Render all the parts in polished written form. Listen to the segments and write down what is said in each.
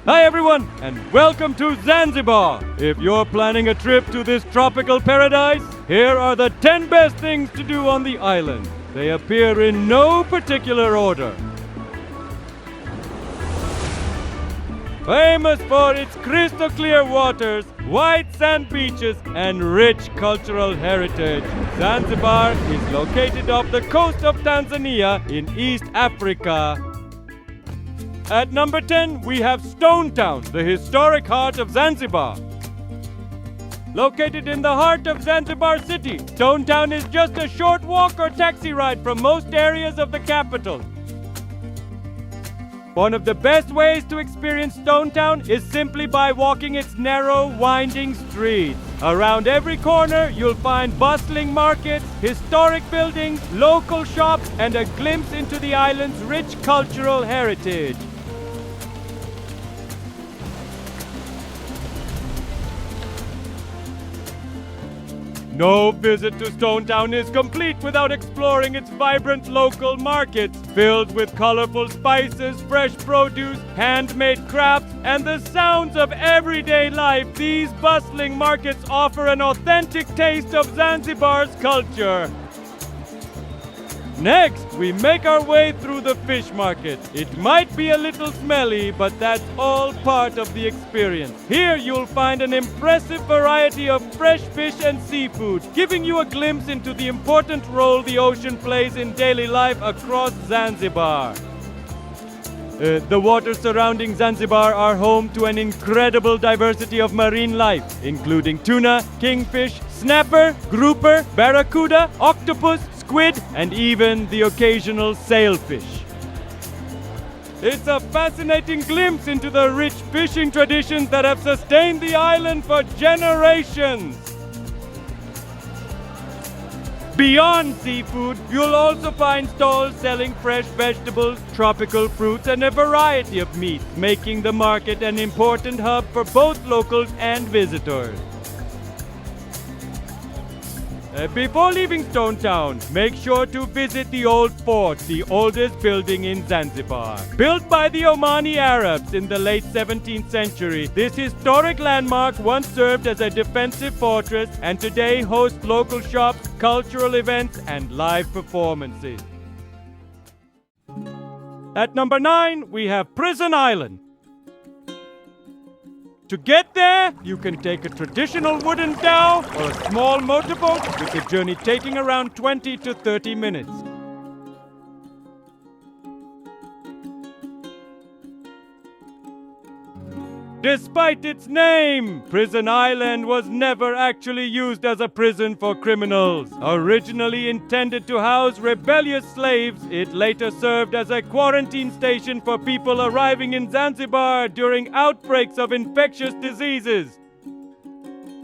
Hi everyone, and welcome to Zanzibar. If you're planning a trip to this tropical paradise, here are the 10 best things to do on the island. They appear in no particular order. Famous for its crystal clear waters, white sand beaches, and rich cultural heritage, Zanzibar is located off the coast of Tanzania in East Africa. At number 10, we have Stone Town, the historic heart of Zanzibar. Located in the heart of Zanzibar city, Stone Town is just a short walk or taxi ride from most areas of the capital. One of the best ways to experience Stone Town is simply by walking its narrow, winding streets. Around every corner, you'll find bustling markets, historic buildings, local shops, and a glimpse into the island's rich cultural heritage. No visit to Stone Town is complete without exploring its vibrant local markets, filled with colorful spices, fresh produce, handmade crafts, and the sounds of everyday life. These bustling markets offer an authentic taste of Zanzibar's culture. Next, we make our way through the fish market. It might be a little smelly, but that's all part of the experience. Here you'll find an impressive variety of fresh fish and seafood, giving you a glimpse into the important role the ocean plays in daily life across Zanzibar. The waters surrounding Zanzibar are home to an incredible diversity of marine life, including tuna, kingfish, snapper, grouper, barracuda, octopus, squid, and even the occasional sailfish. It's a fascinating glimpse into the rich fishing traditions that have sustained the island for generations. Beyond seafood, you'll also find stalls selling fresh vegetables, tropical fruits, and a variety of meats, making the market an important hub for both locals and visitors. Before leaving Stone Town, make sure to visit the Old Fort, the oldest building in Zanzibar. Built by the Omani Arabs in the late 17th century, this historic landmark once served as a defensive fortress and today hosts local shops, cultural events, and live performances. At number 9, we have Prison Island. To get there, you can take a traditional wooden dhow or a small motorboat, with the journey taking around 20 to 30 minutes. Despite its name, Prison Island was never actually used as a prison for criminals. Originally intended to house rebellious slaves, it later served as a quarantine station for people arriving in Zanzibar during outbreaks of infectious diseases.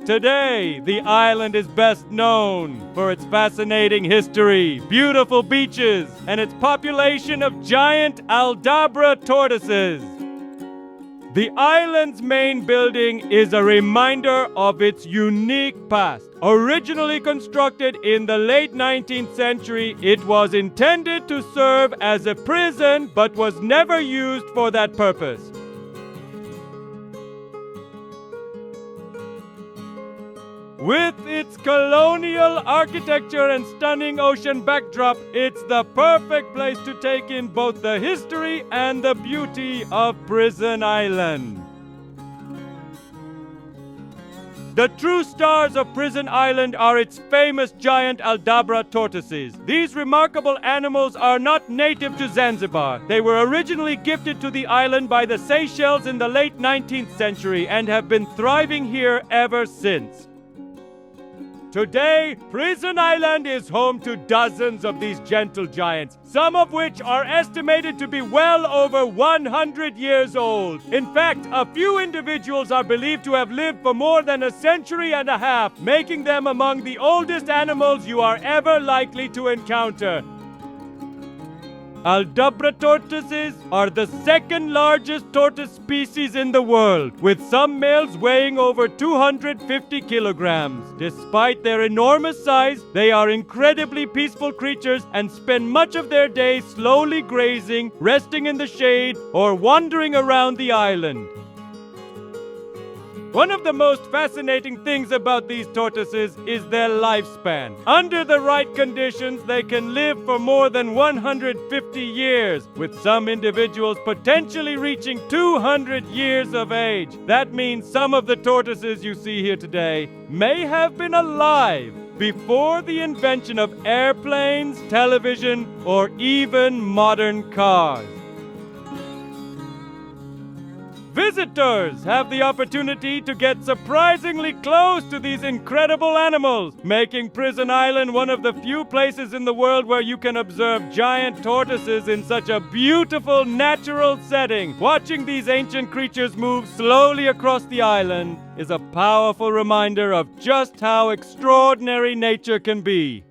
Today, the island is best known for its fascinating history, beautiful beaches, and its population of giant Aldabra tortoises. The island's main building is a reminder of its unique past. Originally constructed in the late 19th century, it was intended to serve as a prison but was never used for that purpose. With its colonial architecture and stunning ocean backdrop, it's the perfect place to take in both the history and the beauty of Prison Island. The true stars of Prison Island are its famous giant Aldabra tortoises. These remarkable animals are not native to Zanzibar. They were originally gifted to the island by the Seychelles in the late 19th century and have been thriving here ever since. Today, Prison Island is home to dozens of these gentle giants, some of which are estimated to be well over 100 years old. In fact, a few individuals are believed to have lived for more than a century and a half, making them among the oldest animals you are ever likely to encounter. Aldabra tortoises are the second largest tortoise species in the world, with some males weighing over 250 kilograms. Despite their enormous size, they are incredibly peaceful creatures and spend much of their day slowly grazing, resting in the shade, or wandering around the island. One of the most fascinating things about these tortoises is their lifespan. Under the right conditions, they can live for more than 150 years, with some individuals potentially reaching 200 years of age. That means some of the tortoises you see here today may have been alive before the invention of airplanes, television, or even modern cars. Visitors have the opportunity to get surprisingly close to these incredible animals, making Prison Island one of the few places in the world where you can observe giant tortoises in such a beautiful natural setting. Watching these ancient creatures move slowly across the island is a powerful reminder of just how extraordinary nature can be.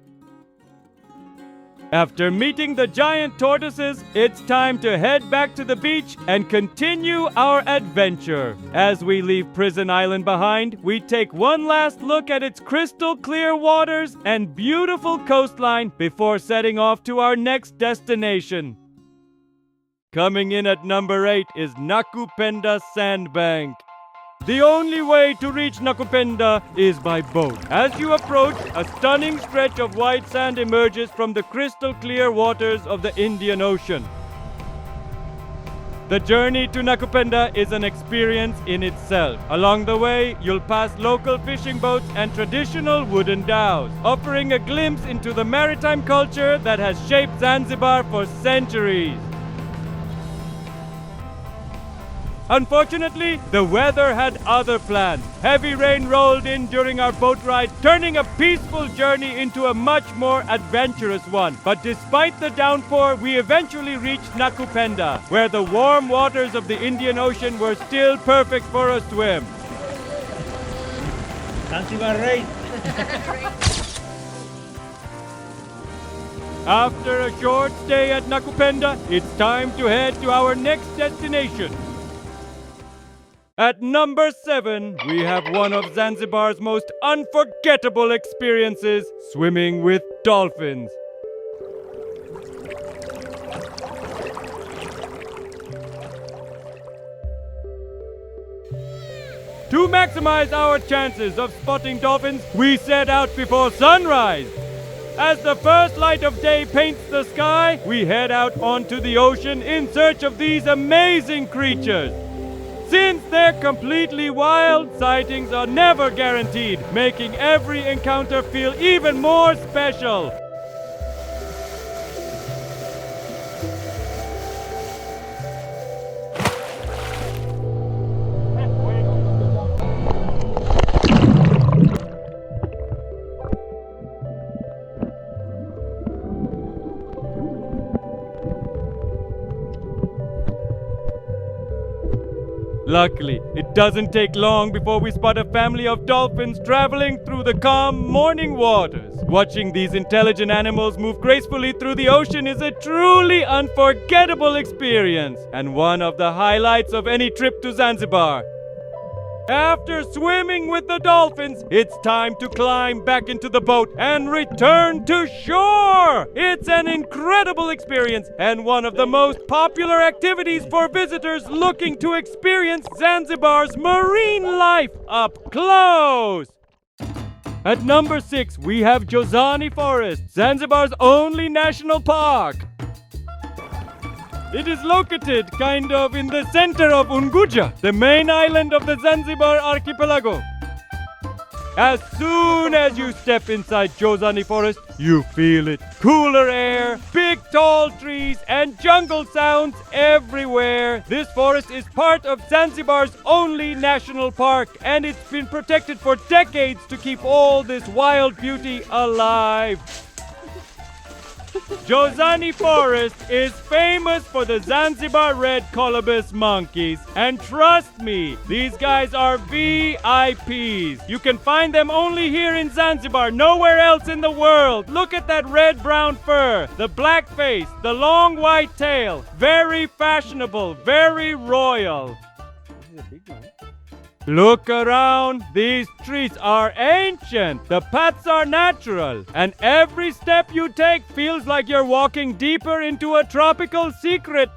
After meeting the giant tortoises, it's time to head back to the beach and continue our adventure. As we leave Prison Island behind, we take one last look at its crystal clear waters and beautiful coastline before setting off to our next destination. Coming in at number 8 is Nakupenda Sandbank. The only way to reach Nakupenda is by boat. As you approach, a stunning stretch of white sand emerges from the crystal clear waters of the Indian Ocean. The journey to Nakupenda is an experience in itself. Along the way, you'll pass local fishing boats and traditional wooden dhows, offering a glimpse into the maritime culture that has shaped Zanzibar for centuries. Unfortunately, the weather had other plans. Heavy rain rolled in during our boat ride, turning a peaceful journey into a much more adventurous one. But despite the downpour, we eventually reached Nakupenda, where the warm waters of the Indian Ocean were still perfect for a swim. Zanzibar rain. After a short stay at Nakupenda, it's time to head to our next destination. At number 7, we have one of Zanzibar's most unforgettable experiences, swimming with dolphins. To maximize our chances of spotting dolphins, we set out before sunrise. As the first light of day paints the sky, we head out onto the ocean in search of these amazing creatures. Since they're completely wild, sightings are never guaranteed, making every encounter feel even more special. Luckily, it doesn't take long before we spot a family of dolphins traveling through the calm morning waters. Watching these intelligent animals move gracefully through the ocean is a truly unforgettable experience, and one of the highlights of any trip to Zanzibar. After swimming with the dolphins, it's time to climb back into the boat and return to shore! It's an incredible experience and one of the most popular activities for visitors looking to experience Zanzibar's marine life up close! At number 6, we have Jozani Forest, Zanzibar's only national park. It is located kind of in the center of Unguja, the main island of the Zanzibar archipelago. As soon as you step inside Jozani Forest, you feel it. Cooler air, big tall trees, and jungle sounds everywhere. This forest is part of Zanzibar's only national park, and it's been protected for decades to keep all this wild beauty alive. Jozani Forest is famous for the Zanzibar red colobus monkeys. And trust me, these guys are VIPs. You can find them only here in Zanzibar, nowhere else in the world. Look at that red-brown fur, the black face, the long white tail. Very fashionable, very royal. Look around, these trees are ancient, the paths are natural, and every step you take feels like you're walking deeper into a tropical secret.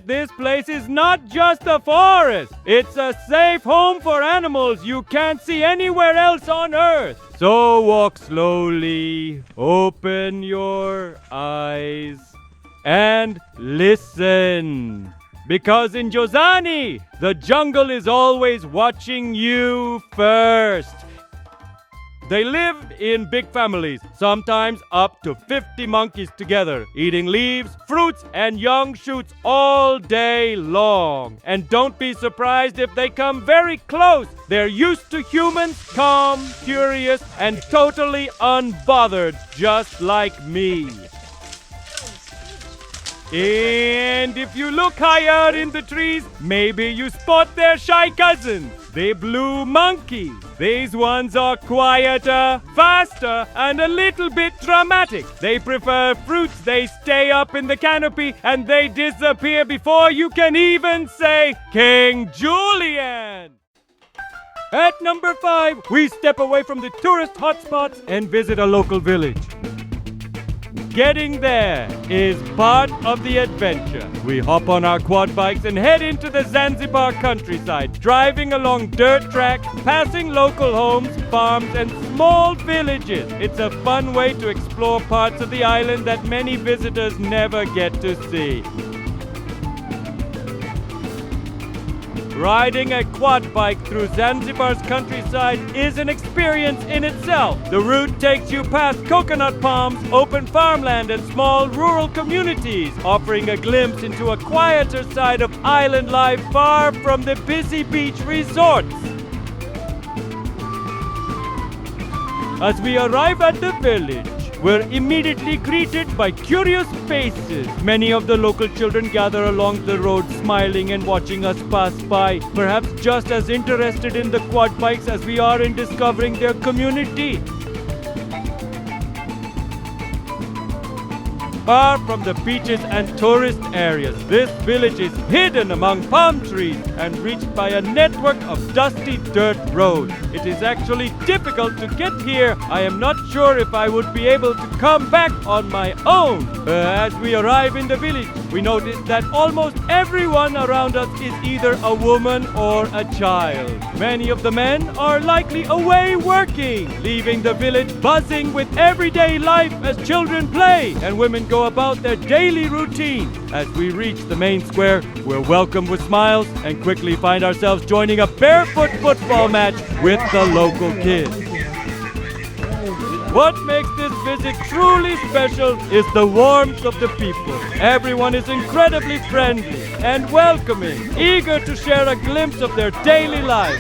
this place is not just a forest. It's a safe home for animals you can't see anywhere else on Earth. So walk slowly, open your eyes, and listen. Because in Jozani, the jungle is always watching you first. They live in big families, sometimes up to 50 monkeys together, eating leaves, fruits, and young shoots all day long. And don't be surprised if they come very close. They're used to humans, calm, curious, and totally unbothered, just like me. And if you look high out in the trees, maybe you spot their shy cousins, the blue monkeys. These ones are quieter, faster, and a little bit dramatic. They prefer fruits, they stay up in the canopy, and they disappear before you can even say King Julian. At number 5, we step away from the tourist hotspots and visit a local village. Getting there is part of the adventure. We hop on our quad bikes and head into the Zanzibar countryside, driving along dirt tracks, passing local homes, farms, and small villages. It's a fun way to explore parts of the island that many visitors never get to see. Riding a quad bike through Zanzibar's countryside is an experience in itself. The route takes you past coconut palms, open farmland, and small rural communities, offering a glimpse into a quieter side of island life far from the busy beach resorts. As we arrive at the village, we're immediately greeted by curious faces. Many of the local children gather along the road, smiling and watching us pass by, perhaps just as interested in the quad bikes as we are in discovering their community. Far from the beaches and tourist areas, this village is hidden among palm trees and reached by a network of dusty dirt roads. It is actually difficult to get here. I am not sure if I would be able to come back on my own. As we arrive in the village, we notice that almost everyone around us is either a woman or a child. Many of the men are likely away working, leaving the village buzzing with everyday life as children play and women go about their daily routine. As we reach the main square, we're welcomed with smiles and quickly find ourselves joining a barefoot football match with the local kids. What makes this visit truly special is the warmth of the people. Everyone is incredibly friendly and welcoming, eager to share a glimpse of their daily life.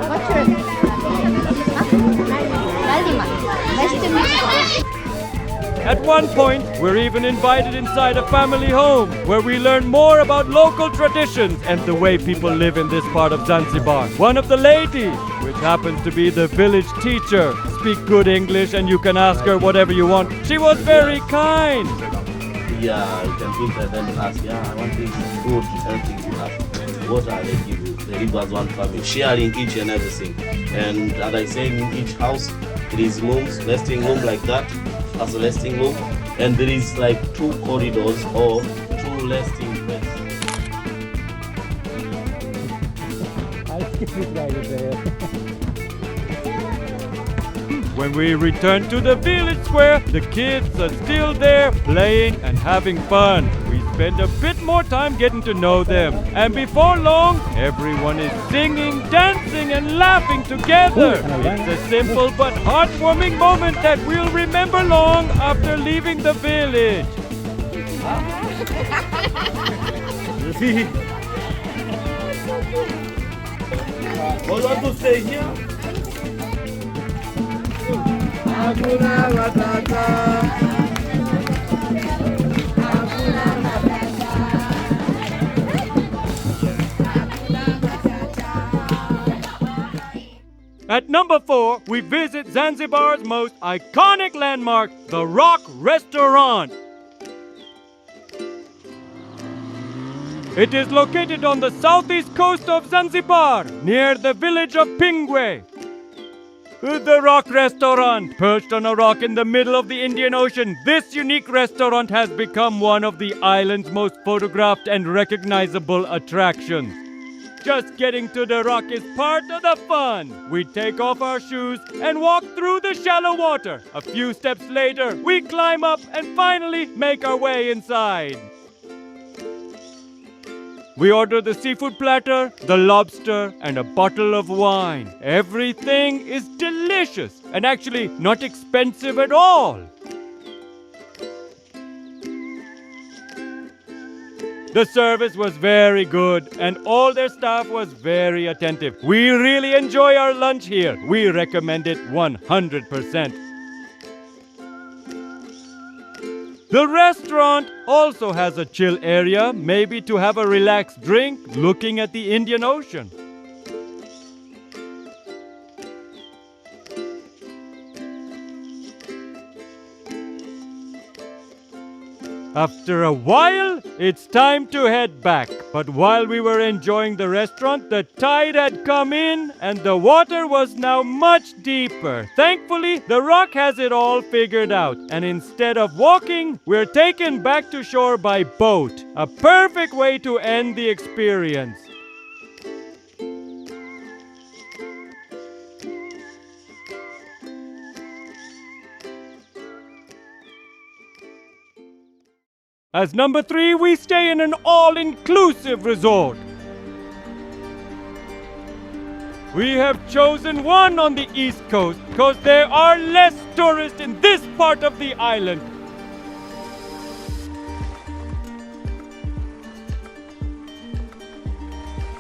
What's your name? Nice to meet you. At one point, we're even invited inside a family home where we learn more about local traditions and the way people live in this part of Zanzibar. One of the ladies, which happens to be the village teacher, speaks good English and you can ask her whatever you want. She was very kind. Yeah, you can drink and then ask, I want this food, everything you have. Water, they give you. They live as one family, sharing each and everything. And as I say, in each house, there is rooms, resting room like that, as a resting room. And there is like 2 corridors or 2 resting places. I'll skip it right there. When we return to the village square, the kids are still there playing and having fun. We spend a bit more time getting to know them. And before long, everyone is singing, dancing, and laughing together. It's a simple but heartwarming moment that we'll remember long after leaving the village. What want to say here? At number 4, we visit Zanzibar's most iconic landmark, the Rock Restaurant. It is located on the southeast coast of Zanzibar, near the village of Pingwe. The Rock Restaurant, perched on a rock in the middle of the Indian Ocean. This unique restaurant has become one of the island's most photographed and recognizable attractions. Just getting to the rock is part of the fun. We take off our shoes and walk through the shallow water. A few steps later, we climb up and finally make our way inside. We order the seafood platter, the lobster, and a bottle of wine. Everything is delicious and actually not expensive at all. The service was very good and all their staff was very attentive. We really enjoy our lunch here. We recommend it 100%. The restaurant also has a chill area, maybe to have a relaxed drink looking at the Indian Ocean. After a while, it's time to head back. But while we were enjoying the restaurant, the tide had come in and the water was now much deeper. Thankfully, the rock has it all figured out. And instead of walking, we're taken back to shore by boat. A perfect way to end the experience. As number 3, we stay in an all-inclusive resort. We have chosen one on the East Coast because there are less tourists in this part of the island.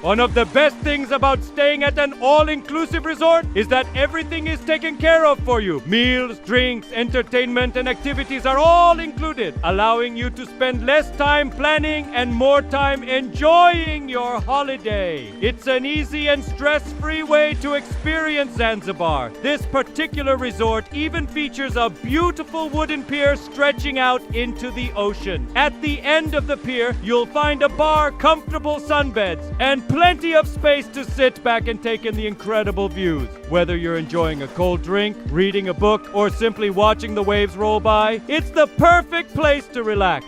One of the best things about staying at an all-inclusive resort is that everything is taken care of for you. Meals, drinks, entertainment, and activities are all included, allowing you to spend less time planning and more time enjoying your holiday. It's an easy and stress-free way to experience Zanzibar. This particular resort even features a beautiful wooden pier stretching out into the ocean. At the end of the pier, you'll find a bar, comfortable sunbeds, and plenty of space to sit back and take in the incredible views. Whether you're enjoying a cold drink, reading a book, or simply watching the waves roll by, it's the perfect place to relax.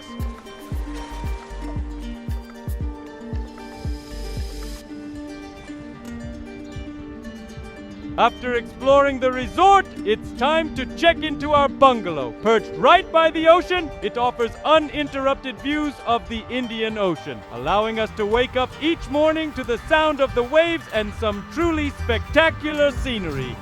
After exploring the resort, it's time to check into our bungalow. Perched right by the ocean, it offers uninterrupted views of the Indian Ocean, allowing us to wake up each morning to the sound of the waves and some truly spectacular scenery.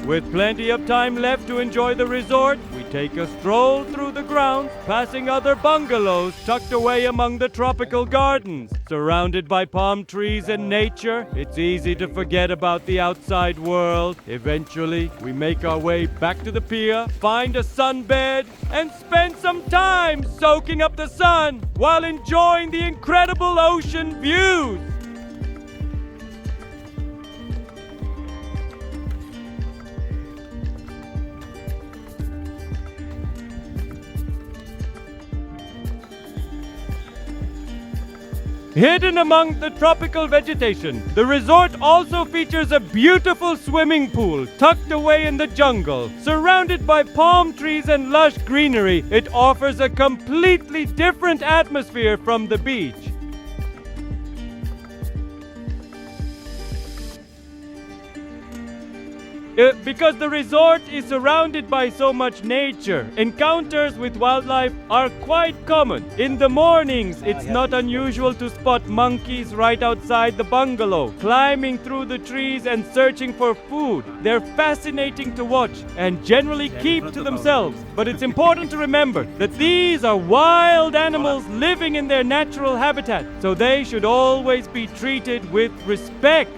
With plenty of time left to enjoy the resort, we take a stroll through the grounds, passing other bungalows tucked away among the tropical gardens. Surrounded by palm trees and nature, it's easy to forget about the outside world. Eventually, we make our way back to the pier, find a sunbed, and spend some time soaking up the sun while enjoying the incredible ocean views. Hidden among the tropical vegetation, the resort also features a beautiful swimming pool tucked away in the jungle. Surrounded by palm trees and lush greenery, it offers a completely different atmosphere from the beach. Because the resort is surrounded by so much nature, encounters with wildlife are quite common. In the mornings, it's not unusual to spot monkeys right outside the bungalow, climbing through the trees and searching for food. They're fascinating to watch and generally keep to themselves. But it's important to remember that these are wild animals living in their natural habitat, so they should always be treated with respect.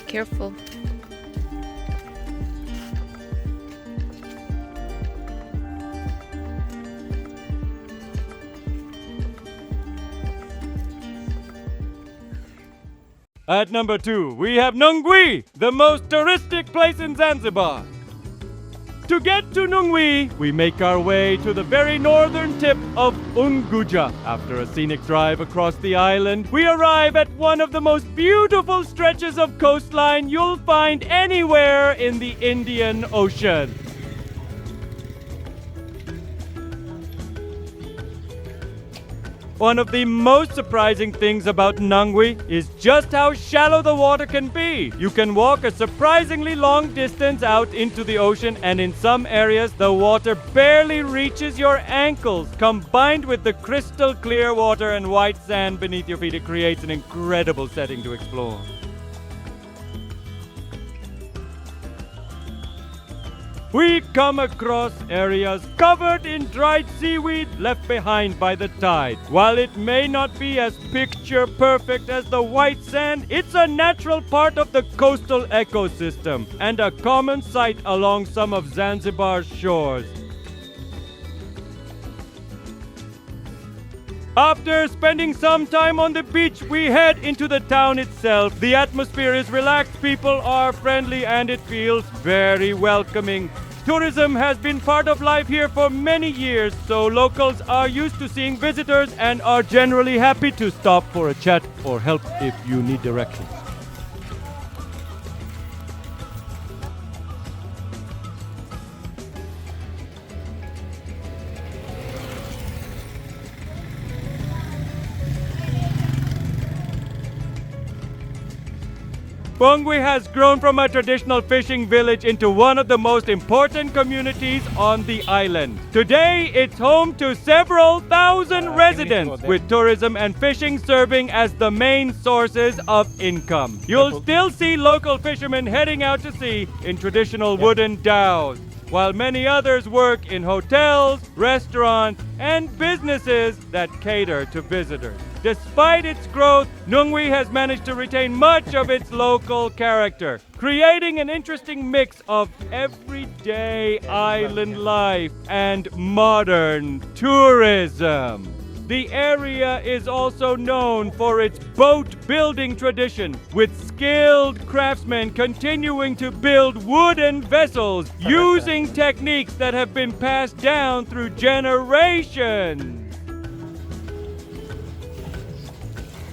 Careful. At number 2, we have Nungwi, the most touristic place in Zanzibar. To get to Nungwi, we make our way to the very northern tip of Unguja. After a scenic drive across the island, we arrive at one of the most beautiful stretches of coastline you'll find anywhere in the Indian Ocean. One of the most surprising things about Nungwi is just how shallow the water can be. You can walk a surprisingly long distance out into the ocean, and in some areas the water barely reaches your ankles. Combined with the crystal clear water and white sand beneath your feet, it creates an incredible setting to explore. We come across areas covered in dried seaweed left behind by the tide. While it may not be as picture perfect as the white sand, it's a natural part of the coastal ecosystem and a common sight along some of Zanzibar's shores. After spending some time on the beach, we head into the town itself. The atmosphere is relaxed, people are friendly, and it feels very welcoming. Tourism has been part of life here for many years, so locals are used to seeing visitors and are generally happy to stop for a chat or help if you need directions. Nungwi has grown from a traditional fishing village into one of the most important communities on the island. Today, it's home to several thousand residents, with tourism and fishing serving as the main sources of income. You'll still see local fishermen heading out to sea in traditional wooden dhows, while many others work in hotels, restaurants, and businesses that cater to visitors. Despite its growth, Nungwi has managed to retain much of its local character, creating an interesting mix of everyday island life and modern tourism. The area is also known for its boat building tradition, with skilled craftsmen continuing to build wooden vessels using techniques that have been passed down through generations.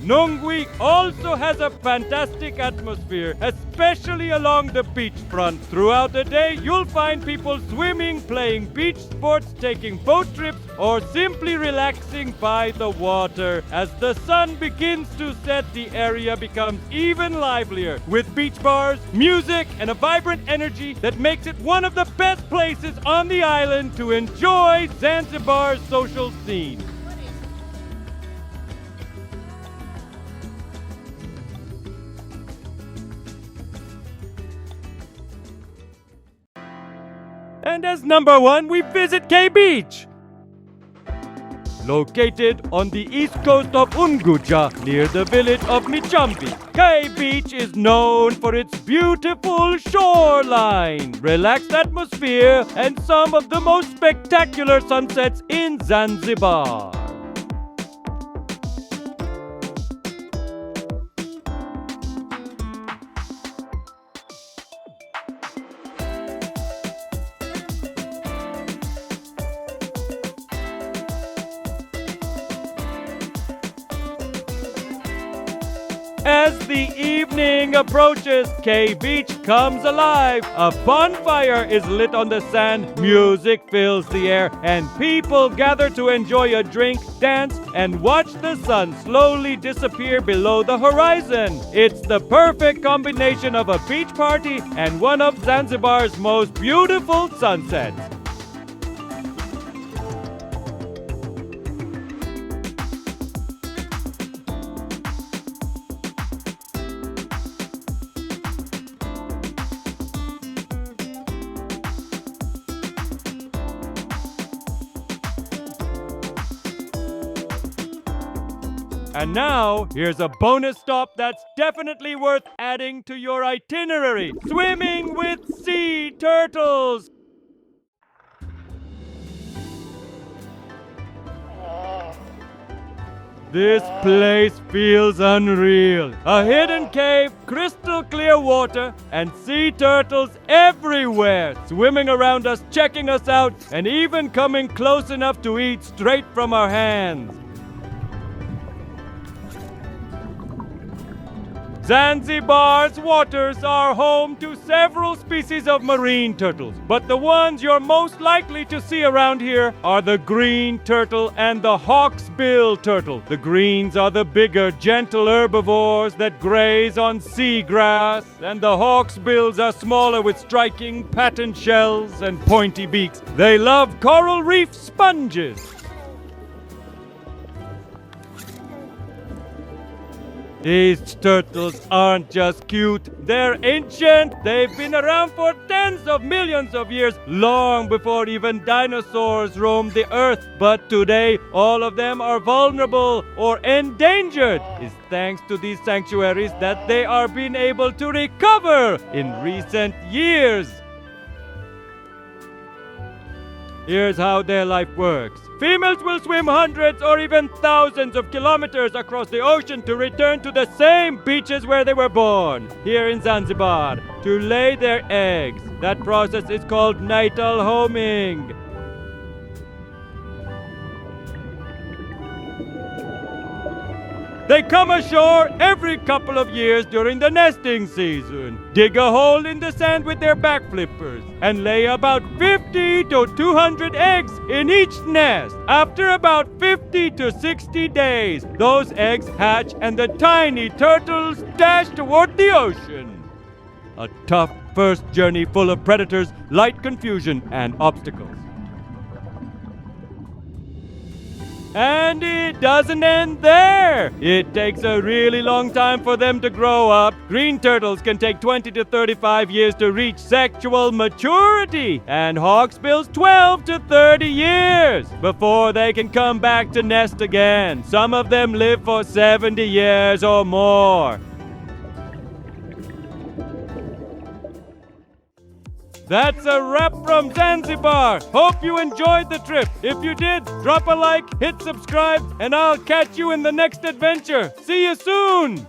Nungwi also has a fantastic atmosphere, especially along the beachfront. Throughout the day, you'll find people swimming, playing beach sports, taking boat trips, or simply relaxing by the water. As the sun begins to set, the area becomes even livelier, with beach bars, music, and a vibrant energy that makes it one of the best places on the island to enjoy Zanzibar's social scene. And as number 1, we visit Kae Beach. Located on the east coast of Unguja, near the village of Michambi, Kae Beach is known for its beautiful shoreline, relaxed atmosphere, and some of the most spectacular sunsets in Zanzibar. As the evening approaches, Kae Beach comes alive. A bonfire is lit on the sand, music fills the air, and people gather to enjoy a drink, dance, and watch the sun slowly disappear below the horizon. It's the perfect combination of a beach party and one of Zanzibar's most beautiful sunsets. And now, here's a bonus stop that's definitely worth adding to your itinerary. Swimming with sea turtles! This place feels unreal. A hidden cave, crystal clear water, and sea turtles everywhere, swimming around us, checking us out, and even coming close enough to eat straight from our hands. Zanzibar's waters are home to several species of marine turtles, but the ones you're most likely to see around here are the green turtle and the hawksbill turtle. The greens are the bigger, gentle herbivores that graze on seagrass, and the hawksbills are smaller with striking patterned shells and pointy beaks. They love coral reef sponges. These turtles aren't just cute, they're ancient. They've been around for tens of millions of years, long before even dinosaurs roamed the earth. But today, all of them are vulnerable or endangered. It's thanks to these sanctuaries that they are being able to recover in recent years. Here's how their life works. Females will swim hundreds or even thousands of kilometers across the ocean to return to the same beaches where they were born, here in Zanzibar, to lay their eggs. That process is called natal homing. They come ashore every couple of years during the nesting season, dig a hole in the sand with their back flippers, and lay about 50 to 200 eggs in each nest. After about 50 to 60 days, those eggs hatch and the tiny turtles dash toward the ocean. A tough first journey full of predators, light confusion, and obstacles. And it doesn't end there! It takes a really long time for them to grow up. Green turtles can take 20 to 35 years to reach sexual maturity, and hawksbills 12 to 30 years before they can come back to nest again. Some of them live for 70 years or more. That's a wrap from Zanzibar. Hope you enjoyed the trip. If you did, drop a like, hit subscribe, and I'll catch you in the next adventure. See you soon!